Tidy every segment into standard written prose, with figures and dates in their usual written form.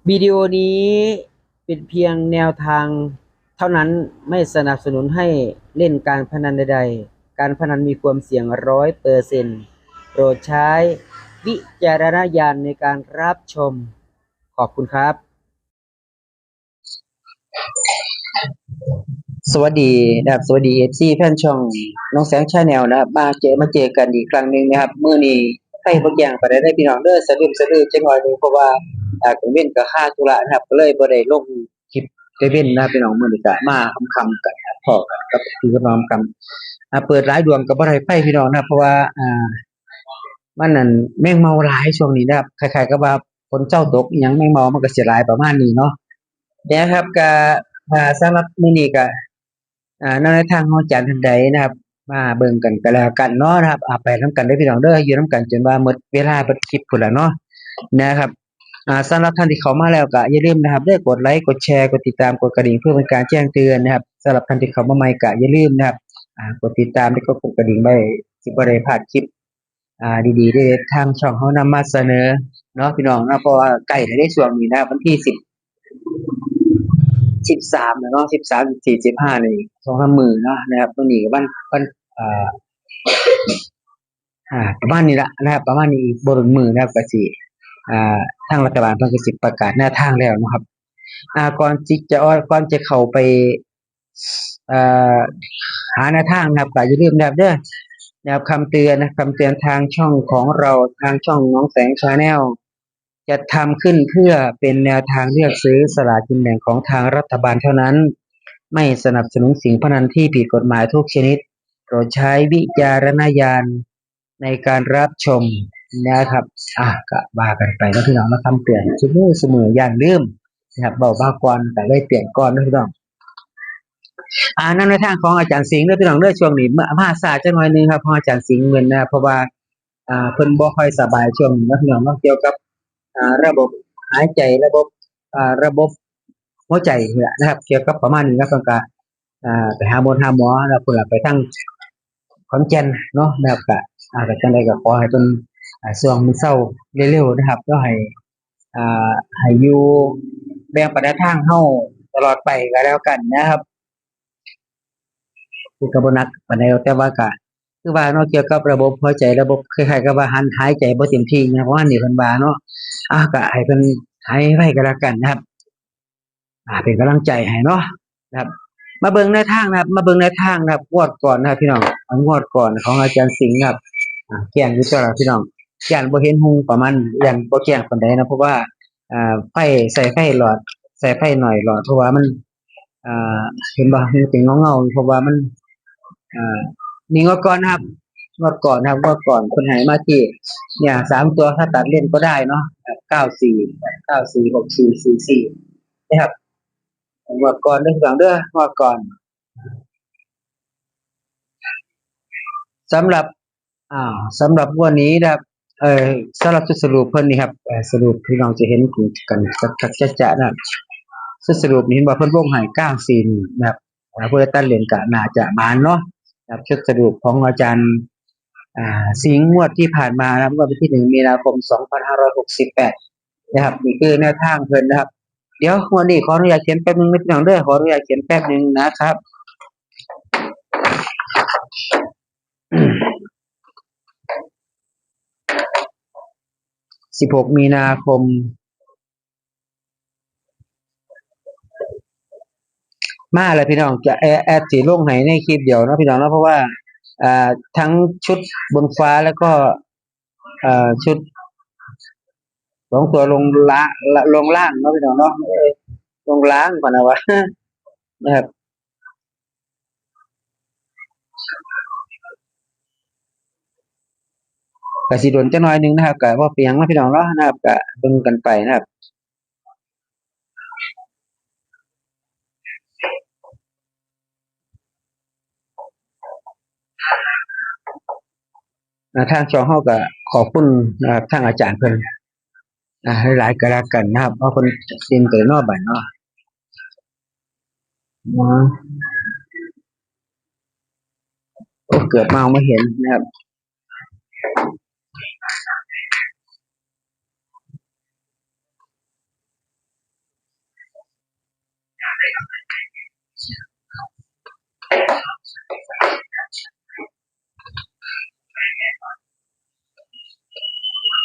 วิดีโอนี้เป็นเพียงแนวทางเท่านั้นไม่สนับสนุนให้เล่นการพนันใดๆการพนันมีความเสี่ยง100%โปรดใช้วิจารณญาณในการรับชมขอบคุณครับสวัสดีนะครับสวัสดีFCแฟนช่องน้องแสงชาแนลนะครับมาเจอกันอีกครั้งหนึ่งนะครับมื้อนี้ให้บ่แจ้งปานใดเด้อพี่น้องเด้อสะดึมสะดือจักหน่อยหนึ่งเพราะว่ากลางเว้นก็ค่าธุระนะครับก็เลยบ่ได้ลงคลิปกลางเว้นนะพี่น้องมื้อนี้ก็มาค่ำๆกันครับพ้อกันกับพี่กับน้องกันเปิดหลายดวงก็บ่ได้ไปพี่น้องนะครับเพราะว่ามันนั่นแมงเมาหลายช่วงนี้นะครับคล้ายๆกับว่าฝนเจ้าตกอิหยังแมงเมามันก็สิหลายประมาณนี้เนาะเนี่ยครับก็สำหรับมื้อนี้ก็ ในทางของอาจารย์ท่านใดนะครับมาเบิ่งกันก็แล้วกันเนาะนะครับไปนำกันเด้อพี่น้องเด้ออยู่นำกันจนว่าหมดเวลาเบิดคลิปพุ่นล่ะเนาะนะครับสำหรับท่านที่เข้ามาแล้วก็อย่าลืมนะครับเด้อกดไลค์กดแชร์กดติดตามกดกระดิ่งเพื่อเป็นการแจ้งเตือนนะครับสำหรับท่านที่เข้ามาใหม่ก็อย่าลืมนะครับกดติดตามแล้วก็กดกระดิ่งไว้สิบ่ได้พลาดคลิปดีๆที่ทางช่องเฮานำมาเสนอเนาะพี่น้องเนาะเพราะว่าใกล้แล้วเด้ช่วงนี้นะครับวันที่13แล้วเนาะ13 14 15นี่2-3มื้อเนาะนะครับตรงนี้ก็วันอ่าประมาณนี้ล่ะนะครับประมาณนี้อีกบ่ถึงมื้อนะครับก็สิอ่าทางรัฐบาลเพิ่นก็สิประกาศแนวทางแล้วเนาะครับก่อนจะเข้าไปอ่าหาแนวทางนะครับก็อย่าลืมนะครับเด้อนะครับคำเตือนนะคำเตือนทางช่องของเราทางช่องน้องแสง Channel จัดทำขึ้นเพื่อเป็นแนวทางเลือกซื้อสลากกินแบ่งของทางรัฐบาลเท่านั้นไม่สนับสนุนสิ่งพนันที่ผิดกฎหมายทุกชนิดโปรดใช้วิจารณญาณในการรับชมนะครับก็ว่ากันไปแล้วพี่น้องมาทำเปลี่ยนเสมออย่างลืมนะครับเบาบางก่อนแต่เลยเปลี่ยนก่อนนะพี่น้องนั่นในทางของอาจารย์สิงห์เด้อพี่น้องเด้อช่วงนี้มาสาจังหน่อยนึงครับของอาจารย์สิงห์เงินนะเพราะว่าเพิ่นบ่ค่อยสบายช่วงนี้นะพี่น้องเนาะเกี่ยวกับระบบหายใจระบบหัวใจเนี่ยนะครับเกี่ยวกับประมาณนี้ครับต้องการไปหาหมอแล้วพุ่นล่ะไปทางขอนแก่นเนาะนะครับก็จังได๋ก็ขอให้เพิ่นช่วงมื้อเช้าเร็วๆนะครับก็อ่ให้อยู่แบ่งปันแนวทางเฮาตลอดไปก็แล้วกันนะครับคือก็บ่หนักปานใดแต่ว่าก็คือว่าเนาะเกี่ยวกับระบบหัวใจระบบคล้ายๆกับว่าหายใจบ่เต็มที่นะประมาณนี้เพิ่นว่าเนาะก็ให้เพิ่นหายไวก็แล้วกันนะครับ เป็นกำลังใจให้เนาะนะครับมาเบิ่งแนวทางนะครับมาเบิ่งแนวทางนะครับงวดก่อนนะครับพี่น้องงวดก่อนของอาจารย์สิงห์นะครับแจ้งอยู่ตัวละพี่น้องย่านบ่เห็นหุงประมาณย่านบ่แจ้งปานใดนะเพราะว่าไฟใส่ไฟหลอดใส่ไฟหน่อยหลอดเพราะว่ามันอ่าเห็นบ่มันเป็นเงาๆเพราะว่ามันอ่านี่งวดก่อนนะครับงวดก่อนนะครับงวดก่อนเพิ่นให้มาที่เนี่ย3 ตัวถ้าตัดเล่นก็ได้เนาะ94 94 64 44นะครับงวดก่อนเด้อพี่น้องเด้องวดก่อน สำหรับสำหรับงวดนี้นะครับเอ่อสำหรับชุดสรุปเพิ่นนี่ครับสรุปพี่น้องจะเห็นกันชัดๆจะนะครับชุดสรุปนี่เห็นว่าเพิ่นวงให้94นะครับผู้ใดตัดเล่นก็น่าจะมานเนาะนะครับชุดสรุปของอาจารย์สิงห์งวดที่ผ่านมานะครับงวดวันที่1มีนาคม2568นะครับนี่คือแนวทางเพิ่นนะครับเดี๋ยวงวดนี้ขออนุญาตเขียนแป๊บนึงนะพี่น้องเด้อขออนุญาตเขียนแป๊บนึงนะครับ16มีนาคม มาแล้วพี่น้องจะแอดสีลงให้ในคลิปเดียวเนาะพี่น้องเนาะเพราะว่าอ่าทั้งชุดบนฟ้าแล้วก็ชุด2 ตัวลงล่างเนาะพี่น้องเนาะลงล่างก่อนนะวะนะครับก็สิโดนจักหน่อยหนึงนะครับก็บ่เป็นหยังเนาะพี่น้องเนาะนะครับก็เบิ่งกันไปนะครับทางช่องเฮาก็ขอบคุณนะครับทางอาจารย์เพิ่นหลายๆก็แล้วกันนะครับเพราะเพิ่นสินไปเนาะบัดเนาะอ๋อโอ้เกือบมองไม่เห็นนะครับ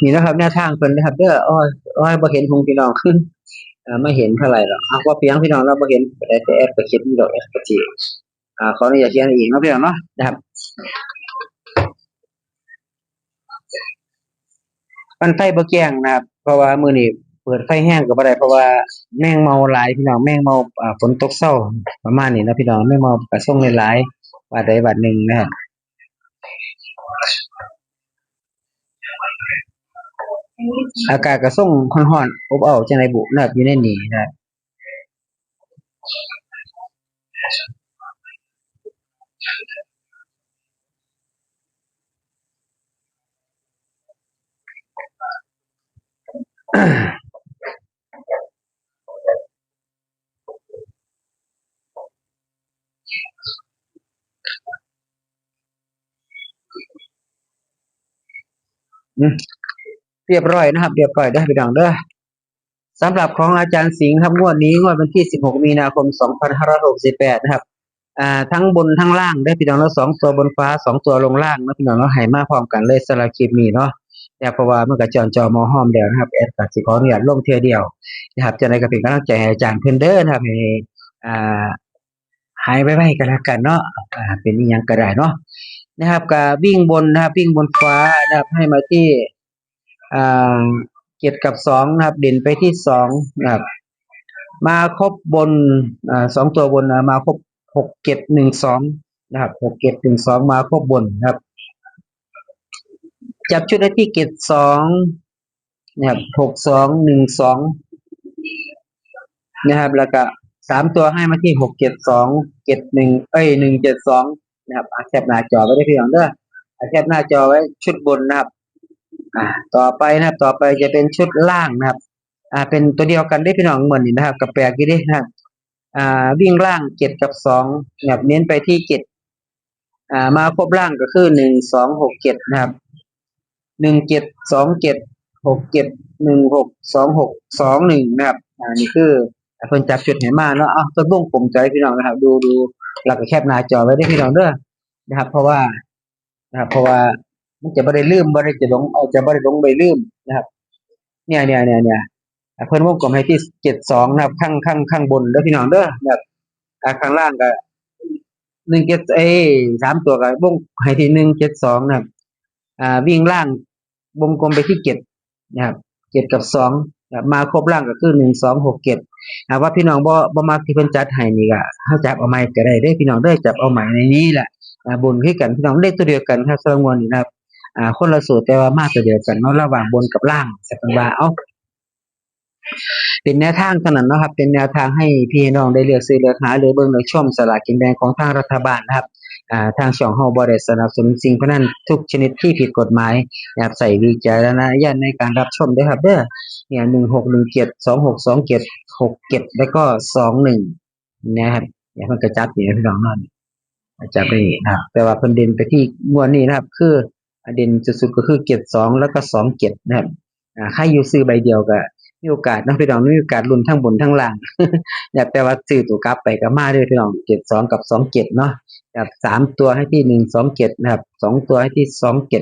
นี่นะครับแนวทางเพิ่นนะครับเด้ออ้อยบ่เห็นคงพี่น้องขึ้นไม่เห็นเท่าไหร่หรอกว่าเพียงพี่น้องเราบ่เห็นแต่แอปก็คิดอยู่ดอกแอปก็สิขออนุญาตเขียนอีกเนาะพี่น้องเนาะนะครับมันไฟบ่แจ้งนะครับเพราะว่ามื้อนี้เปิดไฟแห้งก็บ่ได้เพราะว่าแมงเมาหลายพี่น้องแมงเมาฝนตกเช้าประมาณนี้นะพี่น้องแมงเมาก็ส่งหลายๆว่าใดว่าหนึ่งนะครับอากาศก็ส่งร้อนๆอบอ้าวจังได๋บุนะครับอยู่ในนี้นะครับอืมเรียบร้อยนะครับเรียบร้อยเด้อพี่น้องเด้อ สำหรับของอาจารย์สิงห์ครับงวดนี้งวดวันที่16มีนาคม2568นะครับทั้งบนทั้งล่างได้พี่น้องแล้ว2ตัวบนฟ้า2ตัวลงล่างนะพี่น้องแล้วให้มาพร้อมกันเลยสำหรับคลิปนี้เนาะแต่เพราะว่ามันก็จอมอห้อมแล้วนะครับแอดก็สิขออนุญาตลงเทื่อเดียวนะครับจังได๋ก็เป็นกำลังใจให้อาจารย์เพิ่นเด้อนะครับให้อ่าหายไวๆก็แล้วกันเนาะเป็นอิหยังก็ได้เนาะนะครับก็วิ่งบนนะครับวิ่งบนฟ้านะครับให้มาที่อ่า7กับ2นะครับเด่นไปที่2นะครับ มาครบบน2ตัวบนมาครบ6712นะครับ6712มาครบบนนะครับจับชุดได้ที่เกต2นะครับ6212นะครับแล้วก็3ตัวให้มาที่672 71172นะครับแคปหน้าจอไว้ได้พี่น้องเด้อแคปหน้าจอไว้ชุดบนนะครับต่อไปนะครับต่อไปจะเป็นชุดล่างนะครับเป็นตัวเดียวกันได้พี่น้องเหมือนนี่นะครับกับแปลกอยู่ดินะครับวิ่งล่าง7กับ2นะครับเน้นไปที่7มาครบล่างก็คือ1267นะครับ172767167121นะครับนี่คือเพิ่นจับจุดให้มาเนาะต้นวงกลมใจพี่น้องนะครับดูแล้วก็แคปหน้าจอไว้ได้พี่น้องเด้อนะครับเพราะว่ามันจะบ่ได้ลืมบ่ได้จะหลงจะบ่ได้หลงไปลืมนะครับเนี่ยเพิ่นวงกลมให้ที่72นะครับข้างบนเด้อพี่น้องเด้อนะครับข้างล่างก็173ตัวก็วงให้ที่172นะครับวิ่งล่างวงกลมไปที่7นะครับ7กับ2นะครับมาครบล่างก็คือ1267ว่าพี่น้องบ่มักที่เพิ่นจัดให้นี่ก็เฮาจับเอาใหม่ก็ได้เด้อพี่น้องเด้อจับเอาใหม่ในนี้แหละบนคือกันพี่น้องเลขตัวเดียวกันครับสำหรับงวดนี้นะครับคนละสูตรแต่ว่ามาตัวเดียวกันเนาะระหว่างบนกับล่างสักว่าเป็นแนวทางเท่านั้นเนาะครับเป็นแนวทางให้พี่น้องได้เลือกซื้อเลือกหาหรือเบิ่งเลือกชมสลากกินแบ่งของทางรัฐบาลนะครับทางช่องเฮาบ่ได้สนับสนุนสิ่งพนันทุกชนิดที่ผิดกฎหมายนะครับใส่วิจารณญาณในการรับชมด้วยครับเด้อเนี่ย1617 2627 67แล้วก็21นะครับเนี่ยเพิ่นก็จัดนี่พี่น้องเนาะจัดไปนี่นะครับแต่ว่าเพิ่นเด่นไปที่งวดนี้นะครับคือเด่นสุดๆก็คือ72แล้วก็27นะครับใครอยู่ซื้อใบเดียวก็มีโอกาสนะพี่น้องมีโอกาสลุ้นทั้งบนทั้งล่าง แต่ว่าซื้อตัวกลับไปกับมาด้วยพี่น้อง72กับ27เนาะครับ3ตัวให้ที่127นะครับ2ตัวให้ที่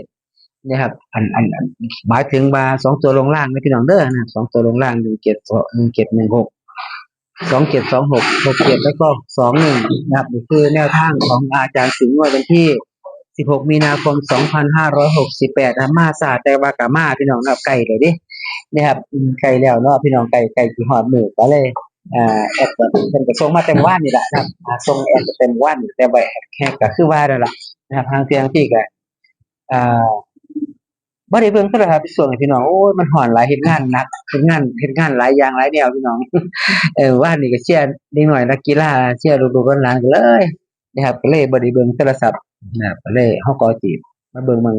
27นะครับหมายถึงว่า2ตัวลงล่างนะพี่น้องเด้อนะครับ2ตัวลงล่าง1716 2726 67แล้วก็21นะครับนี่คือแนวทางของอาจารย์สิงห์วันที่16มีนาคม2568นะมาซาแต่ว่าก็มาพี่น้องนะครับใกล้แล้วเด้นะครับใกล้แล้วเนาะพี่น้องใกล้สิฮอดมื้อก็เลยแอดเพิ่นก็ส่งมาแต่มื้อวานนี่แหละนะครับส่งแอดแต่มื้อวานแต่ว่าแค่ก็คือว่านั่นล่ะนะครับทางเที่ยงที่ก็อ่าบ่ได้เบิ่งโทรทัศน์ช่วงนี้พี่น้องโอ้ยมันร้อนหลายเฮ็ดงานหนักเฮ็ดงานหลายอย่างหลายแนวพี่น้องว่านนี่ก็เชียร์เด็กน้อยนักกีฬาเชียร์ลูกๆหลานๆก็เลยนะครับก็เลยบ่ได้เบิ่งโทรศัพท์นะครับก็เลยเฮาก็สิมาเบิ่งมื้อ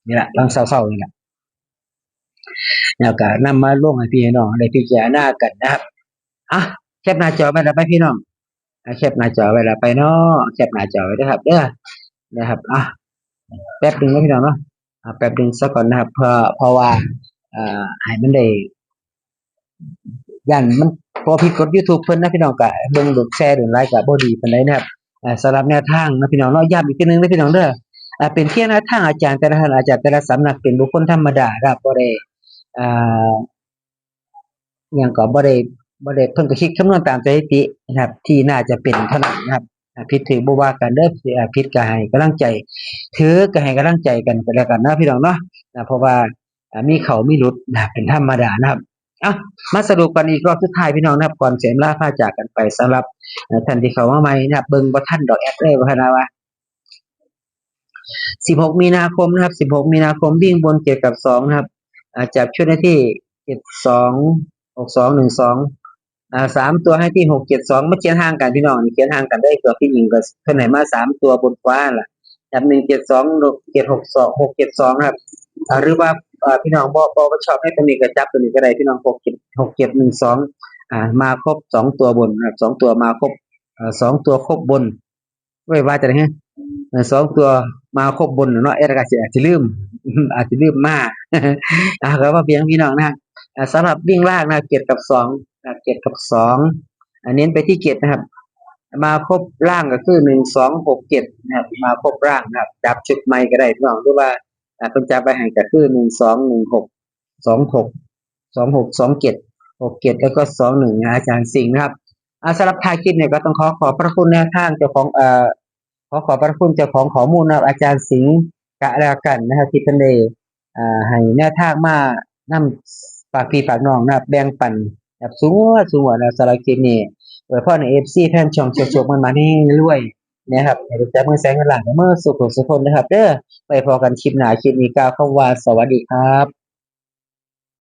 นี่ล่ะตอนเช้าๆนี่ล่ะแล้วก็นำมาลงให้พี่น้องได้พิจารณากันนะครับแคปหน้าจอไว้แล้วไปพี่น้องแคปหน้าจอไว้แล้วไปเนาะแคปหน้าจอไว้เด้อครับเด้อนะครับแป๊บนึงนะพี่น้องเนาะแป๊บนึงสักก่อนนะครับเพราะว่าให้มันได้ ย่านมันพอผิดกฎ YouTube เพิ่นนะพี่น้องก็เบิ่งโดนแชร์โดนไลค์ก็บ่ดีปานใดนะครับสำหรับแนวทางนะพี่น้องเนาะย้ำอีกเทื่อหนึงเด้อพี่น้องเด้อเป็นเพียงแนวทางอาจารย์แต่ละท่านอาจารย์แต่ละสำนักเป็นบุคคลธรรมดาครับบ่ได้อ่า อิหยังก็บ่ได้เพิ่นก็คิดคำนวณตามสถิตินะครับที่น่าจะเป็นเท่านั้นนะครับผิดถูกบ่ว่ากันเด้อผิดก็ให้กำลังใจถือก็ให้กำลังใจกันไปแล้วกันเนาะพี่น้องเนาะเพราะว่ามีเข้ามีหลุดเป็นธรรมดานะครับมาสรุปกันอีกรอบสุดท้ายพี่น้องนะครับก่อนสิอำลาพาจากกันไปสำหรับท่านที่เข้ามาใหม่นะครับเบิ่งบ่ทันดอกแอดว่าซั่นว่า16มีนาคมนะครับ16มีนาคมวิ่งบน7กับ2นะครับจับชุดให้ที่72 62123ตัวให้ที่672มาเขียนห่างกันพี่น้องนี่เขียนห่างกันได้ตัวพี่หญิงก็เพิ่นให้มา3ตัวบนฟ้าล่ะจับ172 762 672ครับหรือว่าพี่น้องบ่ชอบให้ตัวนี้ก็จับตัวนี้ก็ได้พี่น้อง6712มาครบ2ตัวบนนะครับ2ตัวมาครบ2ตัวครบบนไว้ว่าจะได้ฮะ2ตัวมาครบบนเนาะก็อาจจะลืมอาจจะลืมมาก็ว่าเพียงพี่น้องนะสำหรับวิ่งล่างนะ7กับ2เจ็ดกับ2เน้นไปที่7นะครับมาครบล่างก็คือ1267นะครับมาครบล่างนะครับจับชุดใหม่ก็ได้พี่น้องหรือว่าเพิ่นจับไปให้ก็คือ1216 26 26 27 67แล้วก็21นะอาจารย์สิงห์นะครับสำหรับท้ายคลิปเนี่ยก็ต้องขอบพระคุณแนวทางเจ้าของขอบพระคุณเจ้าของข้อมูลนะครับอาจารย์สิงห์กะแล้วกันนะครับที่เพิ่นได้ให้แนวทางมานำฝากพี่ฝากน้องนะครับแบ่งปันแบบสูงนะสำหรับคลิปนี้โดยเฉพาะใน FC แฟนช่องโชคๆมันๆให้รวยนะครับให้รู้จักมือแสงเงินล้านเมื่อสุขสุขคนนะครับเด้อไปพอกันคลิปหน้าคลิปนี้กล่าวคำว่าสวัสดีครับ